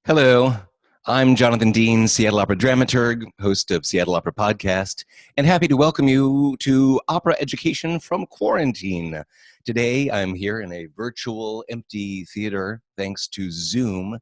Hello, I'm Jonathan Dean, Seattle Opera dramaturg, host of Seattle Opera Podcast, and happy to welcome you to Opera Education from Quarantine. Today, I'm here in a virtual empty theater, thanks to Zoom,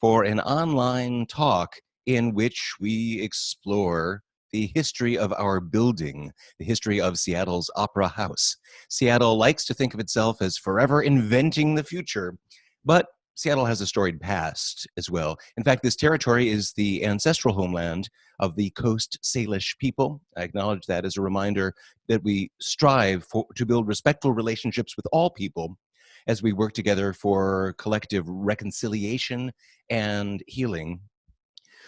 for an online talk in which we explore the history of our building, the history of Seattle's Opera House. Seattle likes to think of itself as forever inventing the future, but Seattle has a storied past as well. In fact, this territory is the ancestral homeland of the Coast Salish people. I acknowledge that as a reminder that we strive to build respectful relationships with all people as we work together for collective reconciliation and healing.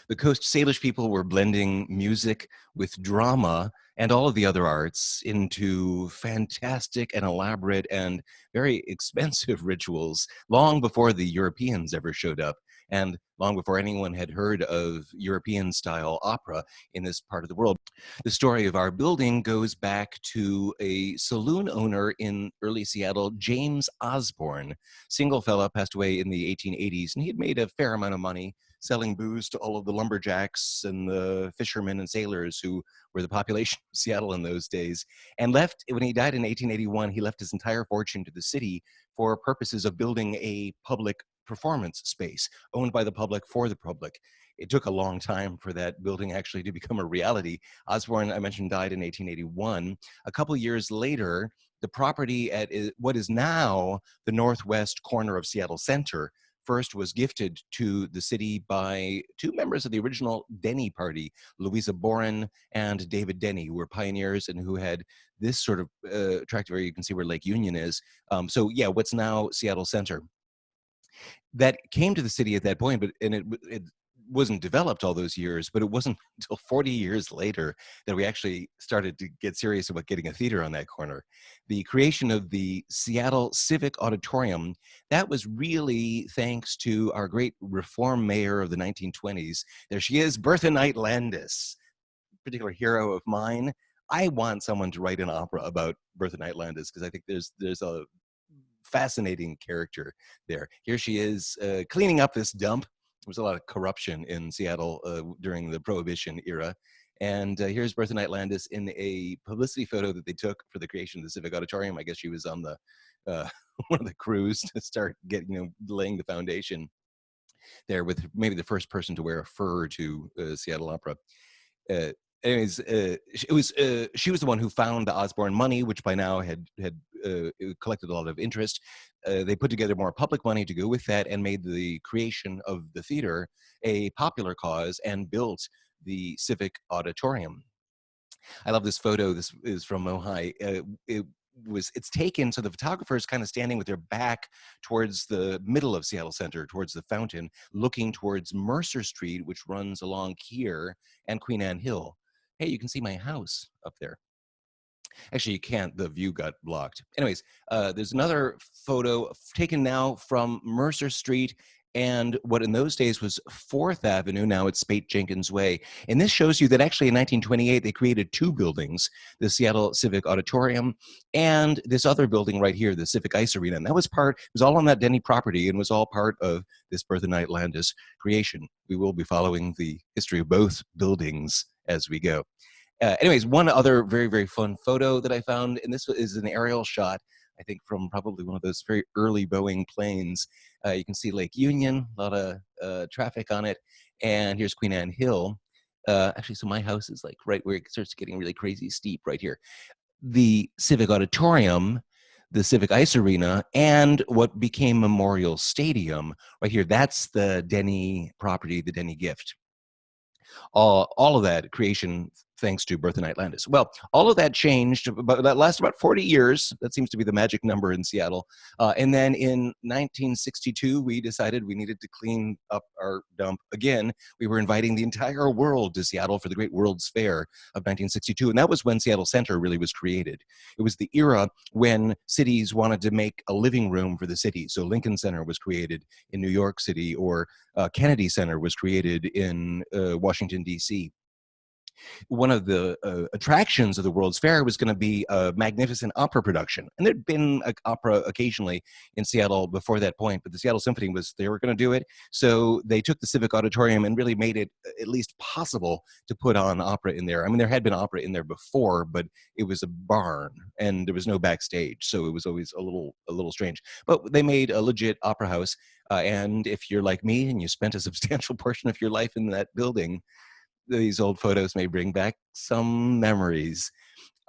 The Coast Salish people were blending music with drama and all of the other arts into fantastic and elaborate and very expensive rituals long before the Europeans ever showed up and long before anyone had heard of European-style opera in this part of the world. The story of our building goes back to a saloon owner in early Seattle, James Osborne. Single fella, passed away in the 1880s, and he had made a fair amount of money selling booze to all of the lumberjacks and the fishermen and sailors who were the population of Seattle in those days, and left, when he died in 1881, he left his entire fortune to the city for purposes of building a public performance space owned by the public for the public. It took a long time for that building actually to become a reality. Osborne, I mentioned, died in 1881. A couple years later, the property at what is now the northwest corner of Seattle Center first was gifted to the city by two members of the original Denny Party, Louisa Boren and David Denny, who were pioneers and who had this sort of attractive area. You can see where Lake Union is. So yeah, what's now Seattle Center. That came to the city at that point, but it wasn't developed all those years, but it wasn't until 40 years later that we actually started to get serious about getting a theater on that corner. The creation of the Seattle Civic Auditorium, that was really thanks to our great reform mayor of the 1920s. There she is, Bertha Knight Landis, particular hero of mine. I want someone to write an opera about Bertha Knight Landis because I think there's a fascinating character there. Here she is cleaning up this dump. There was a lot of corruption in Seattle during the Prohibition era. And here's Bertha Knight Landis in a publicity photo that they took for the creation of the Civic Auditorium. I guess she was on the one of the crews to start laying the foundation there, with maybe the first person to wear a fur to Seattle Opera. Uh, Anyways, she was the one who found the Osborne money, which by now had collected a lot of interest. They put together more public money to go with that and made the creation of the theater a popular cause and built the Civic Auditorium. I love this photo. This is from Mohai. It's taken so the photographer is kind of standing with their back towards the middle of Seattle Center, towards the fountain, looking towards Mercer Street, which runs along here, and Queen Anne Hill. Hey, you can see my house up there. Actually, you can't. The view got blocked. Anyways, there's another photo taken now from Mercer Street and what in those days was 4th Avenue. Now it's Spate Jenkins Way. And this shows you that actually in 1928, they created two buildings, the Seattle Civic Auditorium and this other building right here, the Civic Ice Arena. And that was it was all on that Denny property and was all part of this Bertha Knight Landis creation. We will be following the history of both buildings as we go. Anyways, one other very, very fun photo that I found, and this is an aerial shot, I think from probably one of those very early Boeing planes. You can see Lake Union, a lot of traffic on it, and here's Queen Anne Hill. Actually, so my house is like right where it starts getting really crazy steep right here. The Civic Auditorium, the Civic Ice Arena, and what became Memorial Stadium right here, that's the Denny property, the Denny gift. All of that creation thanks to Bertha Knight Landis. Well, all of that changed, but that lasted about 40 years. That seems to be the magic number in Seattle. And then in 1962, we decided we needed to clean up our dump again. We were inviting the entire world to Seattle for the Great World's Fair of 1962. And that was when Seattle Center really was created. It was the era when cities wanted to make a living room for the city. So Lincoln Center was created in New York City, or Kennedy Center was created in Washington, D.C. one of the attractions of the World's Fair was going to be a magnificent opera production. And there'd been an opera occasionally in Seattle before that point, but the Seattle Symphony they were going to do it. So they took the Civic Auditorium and really made it at least possible to put on opera in there. I mean, there had been opera in there before, but it was a barn and there was no backstage. So it was always a little strange. But they made a legit opera house. And if you're like me and you spent a substantial portion of your life in that building, these old photos may bring back some memories.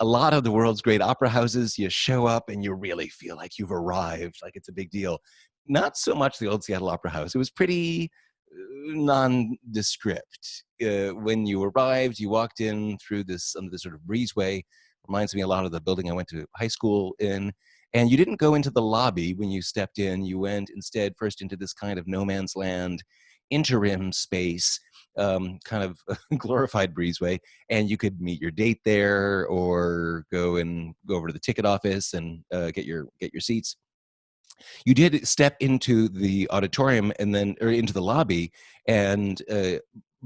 A lot of the world's great opera houses, you show up and you really feel like you've arrived, like it's a big deal. Not so much the old Seattle Opera House. It was pretty nondescript. When you arrived, you walked in through this under this sort of breezeway. Reminds me a lot of the building I went to high school in. And you didn't go into the lobby when you stepped in. You went instead first into this kind of no man's land interim space, kind of glorified breezeway, and you could meet your date there or go over to the ticket office and get your seats. You did step into the auditorium and then or into the lobby, and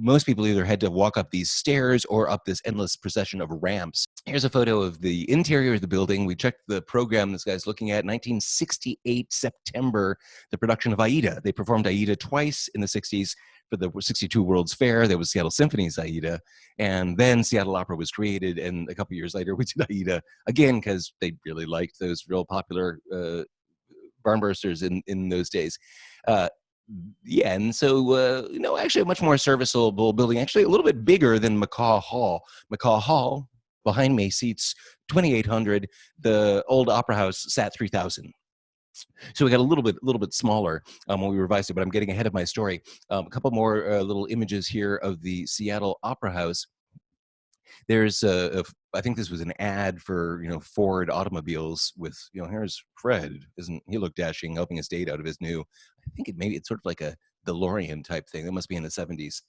most people either had to walk up these stairs or up this endless procession of ramps. Here's a photo of the interior of the building. We checked the program this guy's looking at. 1968 September, the production of Aida. They performed Aida twice in the 60s for the 62 World's Fair. There was Seattle Symphony's Aida, and then Seattle Opera was created, and a couple years later we did Aida again because they really liked those real popular barnbursters in those days. Yeah, and so actually a much more serviceable building, actually a little bit bigger than McCaw Hall. McCaw Hall behind me seats 2,800. The old opera house sat 3,000. So we got a little bit smaller when we revised it, but I'm getting ahead of my story. A couple more little images here of the Seattle Opera House. There's I think this was an ad for Ford automobiles with here's Fred, isn't he look dashing, helping his date out of his new, I think it's sort of like a DeLorean type thing. That must be in the 70s.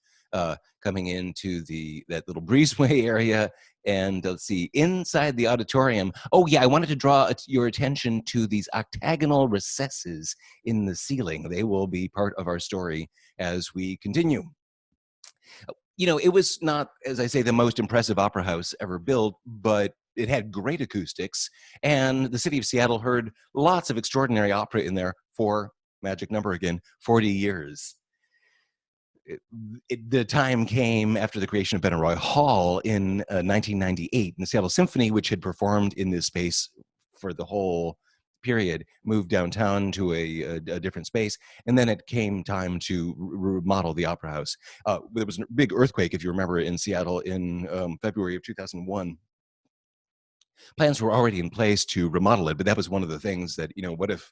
Coming into that little breezeway area, and let's see, inside the auditorium. Oh yeah, I wanted to draw your attention to these octagonal recesses in the ceiling. They will be part of our story as we continue. It was not, as I say, the most impressive opera house ever built, but it had great acoustics, and the city of Seattle heard lots of extraordinary opera in there for, magic number again, 40 years. The time came after the creation of Benaroya Hall in 1998, and the Seattle Symphony, which had performed in this space for the whole period, moved downtown to a different space, and then it came time to remodel the opera house. There was a big earthquake, if you remember, in Seattle in February of 2001. Plans were already in place to remodel it, but that was one of the things that, what if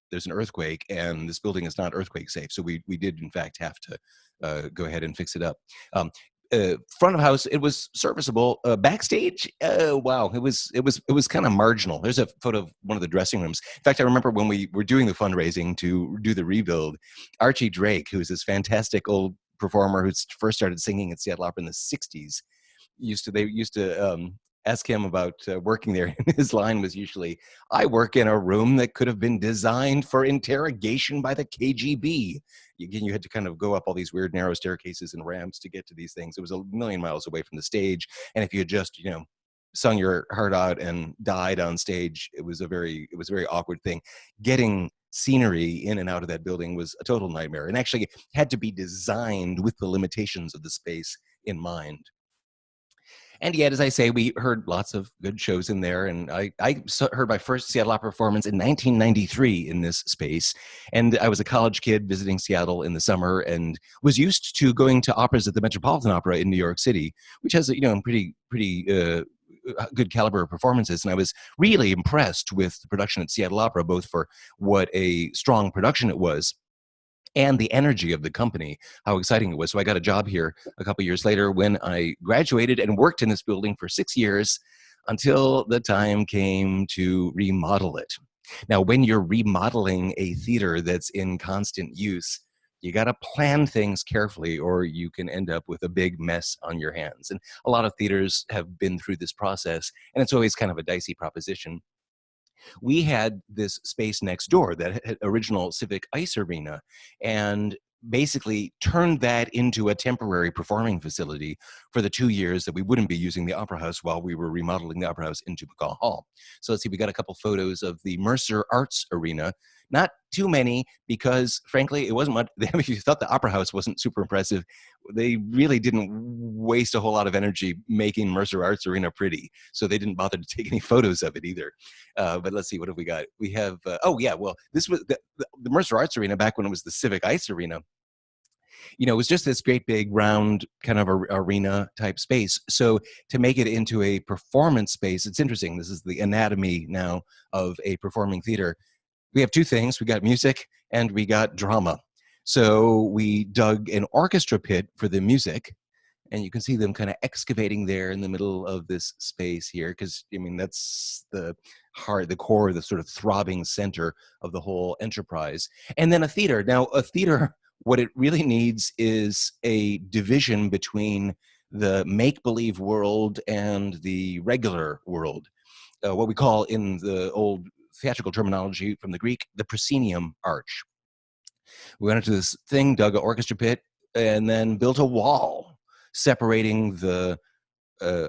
there's an earthquake and this building is not earthquake safe? So we did in fact have to go ahead and fix it up. Front of house, it was serviceable. Backstage, wow, it was kind of marginal. There's a photo of one of the dressing rooms. In fact, I remember when we were doing the fundraising to do the rebuild, Archie Drake, who's this fantastic old performer who first started singing at Seattle Opera in the 60s, they used to ask him about working there. And his line was usually, "I work in a room that could have been designed for interrogation by the KGB." Again, you had to kind of go up all these weird narrow staircases and ramps to get to these things. It was a million miles away from the stage. And if you had just, sung your heart out and died on stage, it was a very awkward thing. Getting scenery in and out of that building was a total nightmare, and actually had to be designed with the limitations of the space in mind. And yet, as I say, we heard lots of good shows in there. And I heard my first Seattle Opera performance in 1993 in this space. And I was a college kid visiting Seattle in the summer and was used to going to operas at the Metropolitan Opera in New York City, which has, pretty good caliber of performances. And I was really impressed with the production at Seattle Opera, both for what a strong production it was and the energy of the company, how exciting it was. So I got a job here a couple years later when I graduated and worked in this building for 6 years until the time came to remodel it. Now, when you're remodeling a theater that's in constant use, you got to plan things carefully or you can end up with a big mess on your hands. And a lot of theaters have been through this process, and it's always kind of a dicey proposition. We had this space next door that had original Civic Ice Arena, and basically turned that into a temporary performing facility for the 2 years that we wouldn't be using the Opera House while we were remodeling the Opera House into McCaw Hall. So let's see, we got a couple photos of the Mercer Arts Arena. Not too many, because frankly, it wasn't much. If you thought the Opera House wasn't super impressive, they really didn't waste a whole lot of energy making Mercer Arts Arena pretty. So they didn't bother to take any photos of it either. But let's see, what have we got? We have, oh yeah, well, this was the Mercer Arts Arena back when it was the Civic Ice Arena. It was just this great big round kind of arena type space. So to make it into a performance space, it's interesting. This is the anatomy now of a performing theater. We have two things. We got music and we got drama. So we dug an orchestra pit for the music, and you can see them kind of excavating there in the middle of this space here, because I mean that's the heart, the core, the sort of throbbing center of the whole enterprise. And then a theater. Now a theater, what it really needs is a division between the make-believe world and the regular world, what we call in the old theatrical terminology from the Greek, the proscenium arch. We went into this thing, dug an orchestra pit, and then built a wall separating the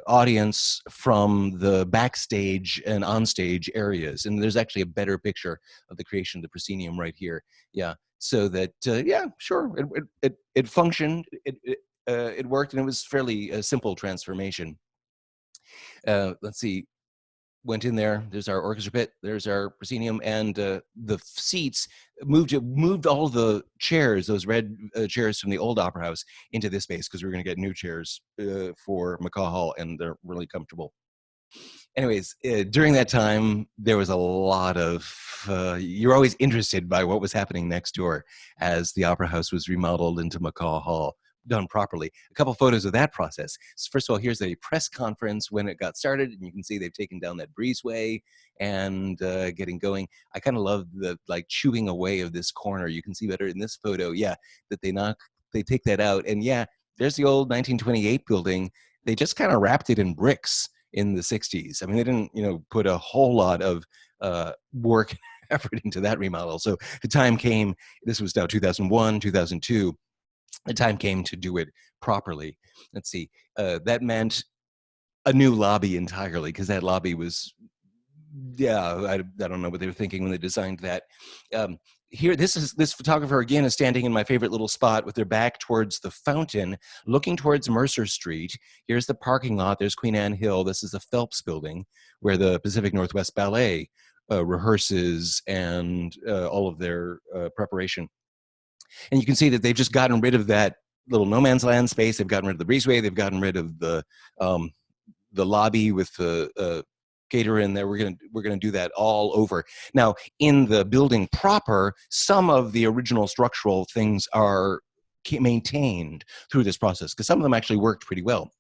audience from the backstage and onstage areas. And there's actually a better picture of the creation of the proscenium right here. Yeah, so that, yeah, sure, it functioned, it worked, and it was fairly a simple transformation. Let's see, went in there. There's our orchestra pit. There's our proscenium, and the seats moved all the chairs, those red chairs from the old Opera House, into this space, because we were going to get new chairs for Macaw Hall, and they're really comfortable. Anyways, during that time, there was a lot of, you're always interested by what was happening next door as the Opera House was remodeled into Macaw Hall, done properly. A couple photos of that process. So first of all, here's a press conference when it got started, and you can see they've taken down that breezeway and getting going. I kind of love the chewing away of this corner. You can see better in this photo, yeah, that they take that out, and yeah, there's the old 1928 building. They just kind of wrapped it in bricks in the 60s. I mean, they didn't, put a whole lot of work and effort into that remodel. So the time came, this was now 2001, 2002, the time came to do it properly. Let's see, that meant a new lobby entirely, because that lobby was, yeah, I don't know what they were thinking when they designed that. Here, this photographer again is standing in my favorite little spot with their back towards the fountain, looking towards Mercer Street. Here's the parking lot. There's Queen Anne Hill. This is the Phelps Building, where the Pacific Northwest Ballet rehearses and all of their preparation. And you can see that they've just gotten rid of that little no man's land space. They've gotten rid of the breezeway. They've gotten rid of the lobby with the cater in there. We're gonna do that all over. Now, in the building proper, some of the original structural things are maintained through this process, because some of them actually worked pretty well.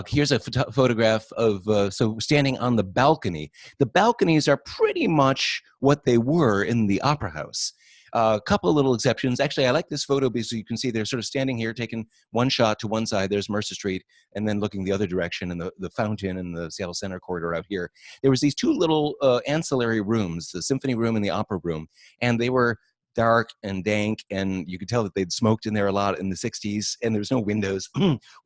Here's a photograph of, so standing on the balcony. The balconies are pretty much what they were in the Opera House. A couple of little exceptions. Actually, I like this photo because you can see they're sort of standing here, taking one shot to one side. There's Mercer Street, and then looking the other direction, and the fountain and the Seattle Center corridor out here. There was these two little ancillary rooms, the symphony room and the opera room, and they were dark and dank, and you could tell that they'd smoked in there a lot in the 60s, and there was no windows.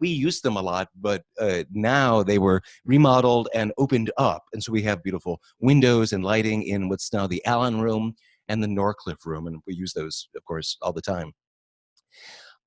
We used them a lot, but now they were remodeled and opened up, and so we have beautiful windows and lighting in what's now the Allen Room and the Norcliffe Room, and we use those, of course, all the time.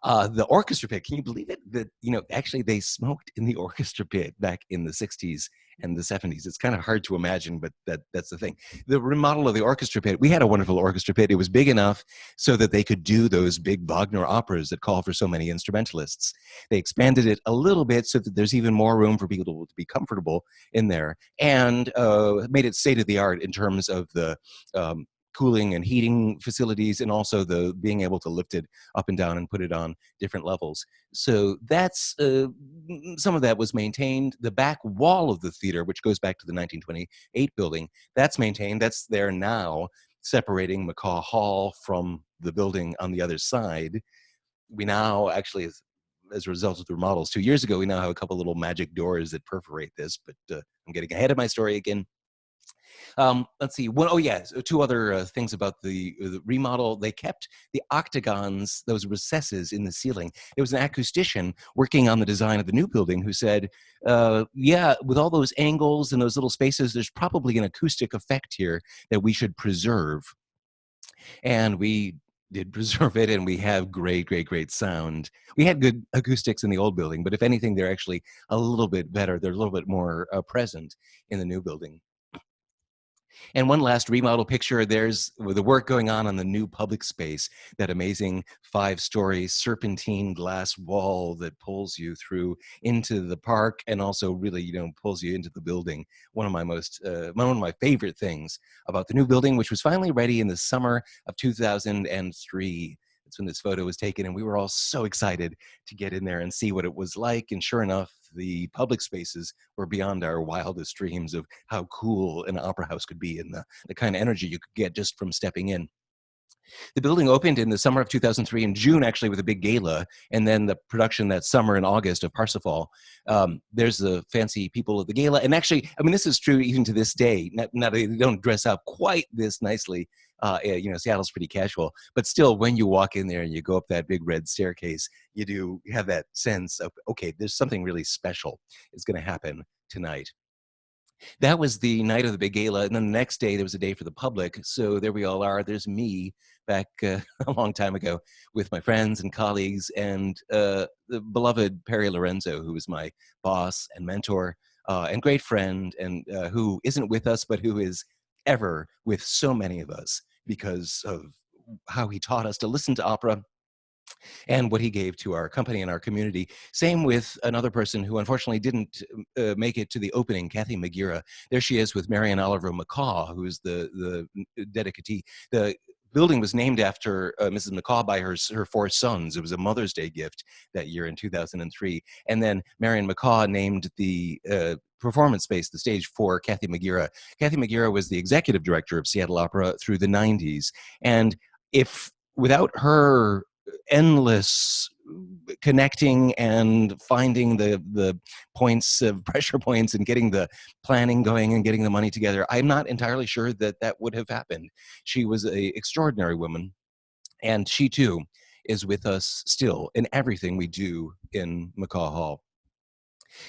The orchestra pit, can you believe it? That, actually they smoked in the orchestra pit back in the 60s and the 70s. It's kind of hard to imagine, but that's the thing. The remodel of the orchestra pit, we had a wonderful orchestra pit. It was big enough so that they could do those big Wagner operas that call for so many instrumentalists. They expanded it a little bit so that there's even more room for people to be comfortable in there, and made it state-of-the-art in terms of the cooling and heating facilities, and also the being able to lift it up and down and put it on different levels. So that's some of that was maintained. The back wall of the theater, which goes back to the 1928 building, that's maintained. That's there now, separating Macaw Hall from the building on the other side. We now actually, as a result of the remodels 2 years ago, we now have a couple little magic doors that perforate this, but I'm getting ahead of my story again. Let's see. One, oh yes, two other things about the remodel. They kept the octagons, those recesses in the ceiling. There was an acoustician working on the design of the new building who said, "Yeah, with all those angles and those little spaces, there's probably an acoustic effect here that we should preserve." And we did preserve it, and we have great, great, great sound. We had good acoustics in the old building, but if anything, they're actually a little bit better. They're a little bit more present in the new building. And one last remodel picture, there's the work going on the new public space, that amazing 5-story serpentine glass wall that pulls you through into the park and also really, pulls you into the building. One of my favorite things about the new building, which was finally ready in the summer of 2003. That's when this photo was taken, and we were all so excited to get in there and see what it was like. And sure enough, the public spaces were beyond our wildest dreams of how cool an opera house could be, and the kind of energy you could get just from stepping in. The building opened in the summer of 2003, in June actually, with a big gala, and then the production that summer in August of Parsifal. There's the fancy people of the gala, and actually, I mean, this is true even to this day. Not they don't dress up quite this nicely. Seattle's pretty casual, but still, when you walk in there and you go up that big red staircase, you do have that sense of, okay, there's something really special is going to happen tonight. That was the night of the big gala, and then the next day there was a day for the public. So there we all are. There's me back a long time ago with my friends and colleagues, and the beloved Perry Lorenzo, who was my boss and mentor and great friend, and who isn't with us, but who is ever with so many of us because of how he taught us to listen to opera and what he gave to our company and our community. Same with another person who unfortunately didn't make it to the opening, Kathy McGeera. There she is with Marian Oliver McCaw, who is the dedicatee. The building was named after Mrs. McCaw by her 4 sons. It was a Mother's Day gift that year in 2003. And then Marian McCaw named the performance space, the stage, for Kathy McGeera. Kathy McGeera was the executive director of Seattle Opera through the 90s. And if without her endless connecting and finding the points of pressure points and getting the planning going and getting the money together, I'm not entirely sure that would have happened. She was an extraordinary woman, and she too is with us still in everything we do in Macaw Hall.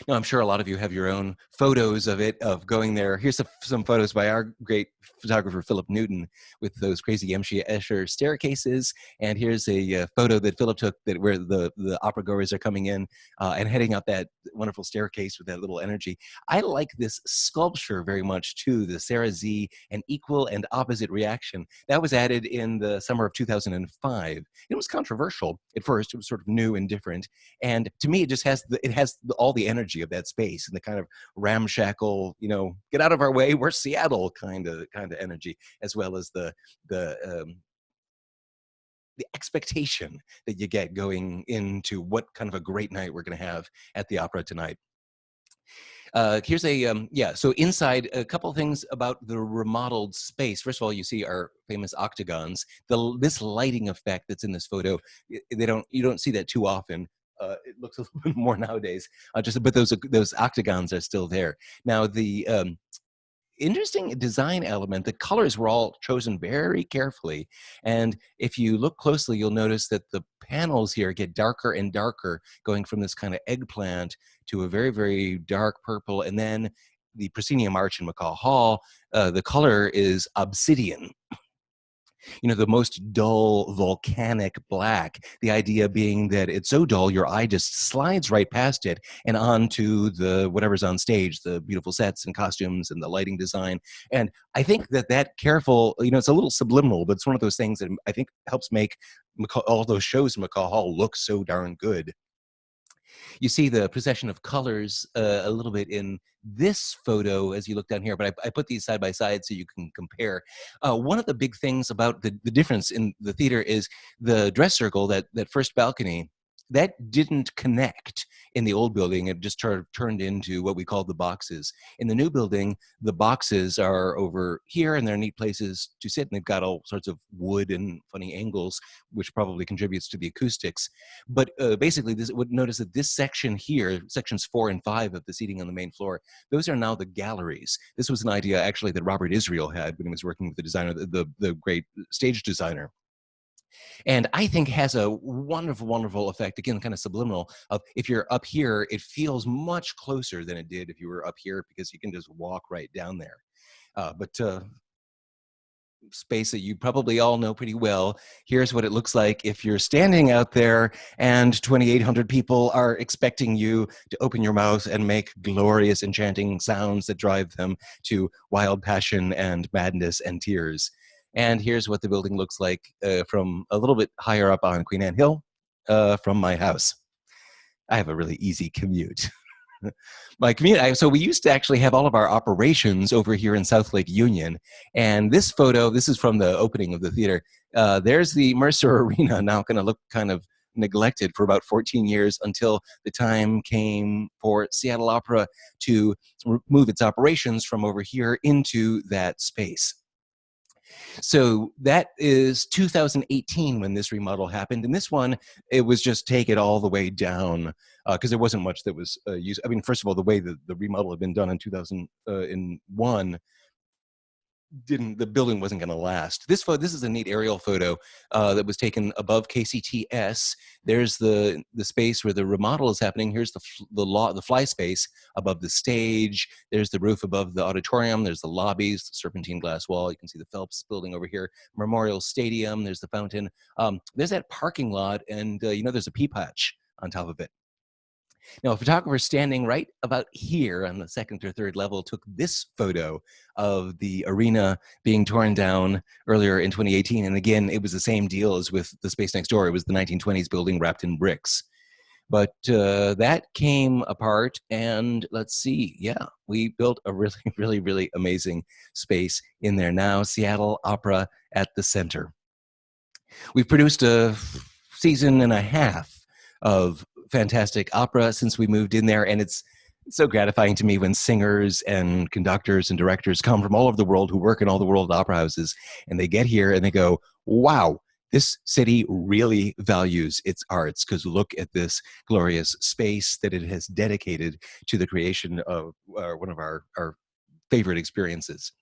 Now, I'm sure a lot of you have your own photos of it, of going there. Here's some photos by our great photographer, Philip Newton, with those crazy M. Escher staircases. And here's a photo that Philip took where the opera goers are coming in and heading up that wonderful staircase with that little energy. I like this sculpture very much, too, the Sarah Z, An Equal and Opposite Reaction. That was added in the summer of 2005. It was controversial at first. It was sort of new and different. And to me, it just has all the energy of that space and the kind of ramshackle, get out of our way, we're Seattle kind of energy, as well as the expectation that you get going into what kind of a great night we're going to have at the opera tonight. Here's so inside, a couple of things about the remodeled space. First of all, you see our famous octagons. This lighting effect that's in this photo, you don't see that too often. It looks a little bit more nowadays. But those octagons are still there. Now, the interesting design element, the colors were all chosen very carefully. And if you look closely, you'll notice that the panels here get darker and darker, going from this kind of eggplant to a very, very dark purple. And then the proscenium arch in Macaw Hall, the color is obsidian. The most dull volcanic black, the idea being that it's so dull your eye just slides right past it and onto the whatever's on stage, the beautiful sets and costumes and the lighting design. And I think that careful, it's a little subliminal, but it's one of those things that I think helps make all those shows in Macaw Hall look so darn good. You see the procession of colors a little bit in this photo as you look down here, but I put these side by side so you can compare. One of the big things about the difference in the theater is the dress circle, that first balcony. that didn't connect in the old building. It just turned into what we call the boxes. In the new building, the boxes are over here, and they're neat places to sit, and they've got all sorts of wood and funny angles, which probably contributes to the acoustics. But basically, this would notice that this section here, sections 4 and 5 of the seating on the main floor, those are now the galleries. This was an idea actually that Robert Israel had when he was working with the designer, the great stage designer. And I think has a wonderful, wonderful effect, again, kind of subliminal, of if you're up here, it feels much closer than it did if you were up here, because you can just walk right down there. But space that you probably all know pretty well. Here's what it looks like if you're standing out there and 2,800 people are expecting you to open your mouth and make glorious, enchanting sounds that drive them to wild passion and madness and tears. And here's what the building looks like from a little bit higher up on Queen Anne Hill from my house. I have a really easy commute. My community, so we used to actually have all of our operations over here in South Lake Union. And this photo, this is from the opening of the theater. There's the Mercer Arena, now going to look kind of neglected for about 14 years, until the time came for Seattle Opera to move its operations from over here into that space. So that is 2018 when this remodel happened. And this one, it was just take it all the way down, because there wasn't much that was used. I mean, first of all, the way the remodel had been done in 2001, the building wasn't going to last. This is a neat aerial photo that was taken above KCTS. There's the space where the remodel is happening. Here's the fly space above the stage. There's the roof above the auditorium. There's the lobbies, the serpentine glass wall. You can see the Phelps building over here. Memorial Stadium. There's the fountain. There's that parking lot, and there's a pea patch on top of it. Now, a photographer standing right about here on the second or third level took this photo of the arena being torn down earlier in 2018. And again, it was the same deal as with the space next door. It was the 1920s building wrapped in bricks. But that came apart, and let's see, yeah, we built a really, really, really amazing space in there now. Seattle Opera at the center. We've produced a season and a half of fantastic opera since we moved in there, and it's so gratifying to me when singers and conductors and directors come from all over the world who work in all the world opera houses, and they get here and they go, wow, this city really values its arts, because look at this glorious space that it has dedicated to the creation of one of our favorite experiences.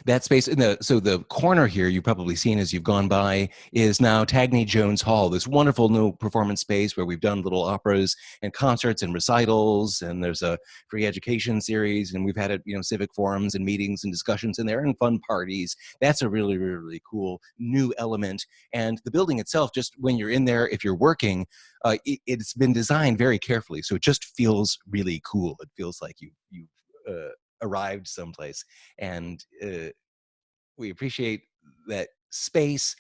That space, so the corner here you've probably seen as you've gone by is now Tagney Jones Hall, this wonderful new performance space where we've done little operas and concerts and recitals, and there's a free education series, and we've had civic forums and meetings and discussions in there and fun parties. That's a really, really, really cool new element. And the building itself, just when you're in there, if you're working, it's been designed very carefully, so it just feels really cool. It feels like you've arrived someplace, and we appreciate that space,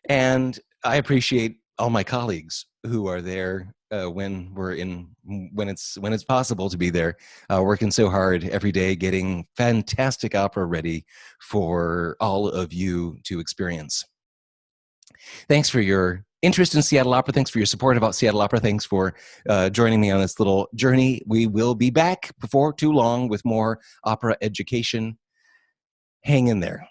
and I appreciate all my colleagues who are there when it's possible to be there, working so hard every day, getting fantastic opera ready for all of you to experience. Thanks for your interest in Seattle Opera. Thanks for your support about Seattle Opera. Thanks for joining me on this little journey. We will be back before too long with more opera education. Hang in there.